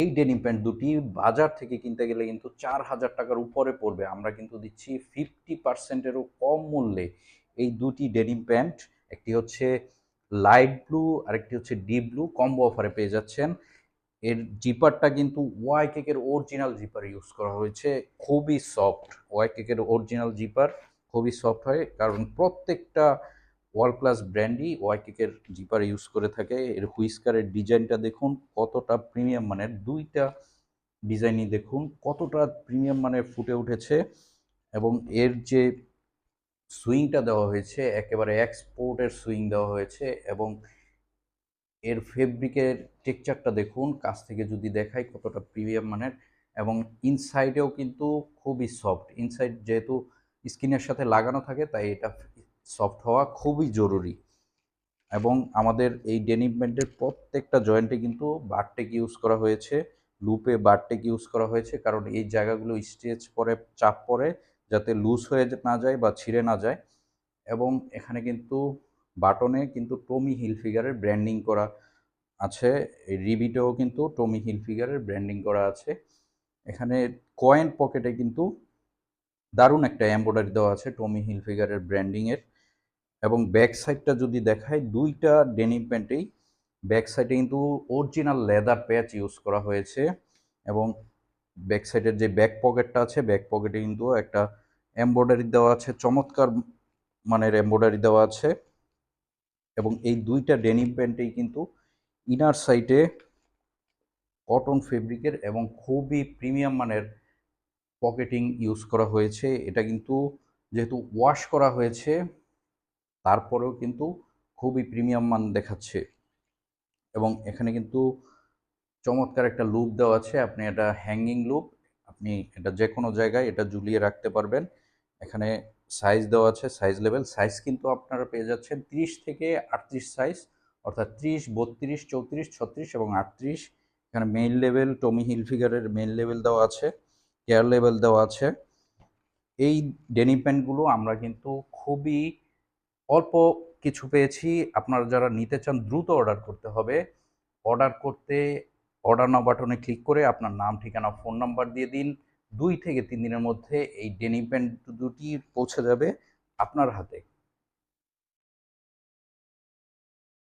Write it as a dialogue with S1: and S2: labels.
S1: এই denim pant দুটি বাজার থেকে কিনতে গেলে কিন্তু ৪,০০০ টাকার উপরে পড়বে। আমরা কিন্তু দিচ্ছি 50%-এরও কম মূল্যে এই দুটি ডেনিম প্যান্ট। একটি হচ্ছে লাইট ব্লু, আরেকটি হচ্ছে ডিপ ব্লু, কম্বো অফারে পেয়ে যাচ্ছেন। এর জিপারটা কিন্তু ওয়াই কেকের অরিজিনাল জিপার ইউজ করা হয়েছে, খুবই সফট। ওয়াই কেকের অরিজিনাল জিপার খুবই সফট হয়, কারণ প্রত্যেকটা ওয়ার্ল্ড ক্লাস ব্র্যান্ডই ওয়াই কেকের জিপার ইউজ করে থাকে। এর হুইস্কারের ডিজাইনটা দেখুন কতটা প্রিমিয়াম মানের, দুইটা ডিজাইনই দেখুন কতটা প্রিমিয়াম মানের ফুটে উঠেছে। এবং এর যে সুইংটা দেওয়া হয়েছে একেবারে এক্সপোর্টের সুইং দেওয়া হয়েছে। এবং এর ফেব্রিকের টেক্সচারটা দেখুন কাছ থেকে যদি দেখাই কতটা প্রিমিয়াম মানের। এবং ইনসাইডেও কিন্তু খুবই সফট। ইনসাইড যেহেতু স্কিনের সাথে লাগানো থাকে, তাই এটা সফট হওয়া খুবই জরুরি। এবং আমাদের এই ডেনিম প্যান্টের প্রত্যেকটা জয়েন্টে কিন্তু বারটেক ইউজ করা হয়েছে, লুপে বারটেক ইউজ করা হয়েছে, কারণ এই জায়গাগুলো স্ট্রেচ পরে, চাপ পড়ে, যাতে লুজ হয়ে না যায় বা ছিঁড়ে না যায়। এবং এখানে কিন্তু বাটনে কিন্তু টমি হিলফিগারের ব্র্যান্ডিং করা আছে। এই রিবিটেও কিন্তু টমি হিলফিগারের ব্র্যান্ডিং করা আছে। এখানে কয়েন পকেটে কিন্তু দারুণ একটা এমব্রয়ডারি দেওয়া আছে টমি হিলফিগারের ব্র্যান্ডিংয়ের। এবং ব্যাক সাইডটা যদি দেখাই, দুইটা ডেনিম প্যান্টেই ব্যাক সাইডে কিন্তু অরিজিনাল লেদার প্যাচ ইউজ করা হয়েছে। এবং ব্যাক সাইডের যে ব্যাক পকেটটা আছে, ব্যাক পকেটে কিন্তু একটা এমব্রয়ডারি দেওয়া আছে, চমৎকার মানের এমব্রয়ডারি দেওয়া আছে। এবং এই দুইটা ডেনিম প্যান্টেই কিন্তু ইনার সাইডে কটন ফেব্রিকের এবং খুবই প্রিমিয়াম মানের পকেটিং ইউজ করা হয়েছে। এটা কিন্তু যেহেতু ওয়াশ করা হয়েছে, তারপরেও কিন্তু খুবই প্রিমিয়াম মান দেখাচ্ছে। এবং এখানে কিন্তু চমৎকার একটা লুপ দেওয়া আছে, আপনি এটা হ্যাঙ্গিং লুপ, আপনি এটা যে কোনো জায়গায় এটা ঝুলিয়ে রাখতে পারবেন। এখানে সাইজ দেওয়া আছে, সাইজ লেভেল সাইজ কিন্তু আপনারা পেয়ে যাচ্ছেন 30 থেকে 38 সাইজ, অর্থাৎ 30, 32, 34, 36 এবং 38। এখানে মেইন লেভেল, টমি হিলফিগারের মেইন লেভেল দেওয়া আছে, কেয়ার লেভেল দেওয়া আছে। এই ডেনিম প্যান্টগুলো আমরা কিন্তু খুবই অল্প কিছু পেয়েছি। আপনারা যারা নিতে চান দ্রুত অর্ডার করতে হবে। অর্ডার করতে অর্ডার নাও বাটনে ক্লিক করে আপনার নাম, ঠিকানা, ফোন নাম্বার দিয়ে দিন। 2 থেকে 3 দিনের মধ্যে এই ডেনিম প্যান্ট দুটি পৌঁছে যাবে আপনার হাতে।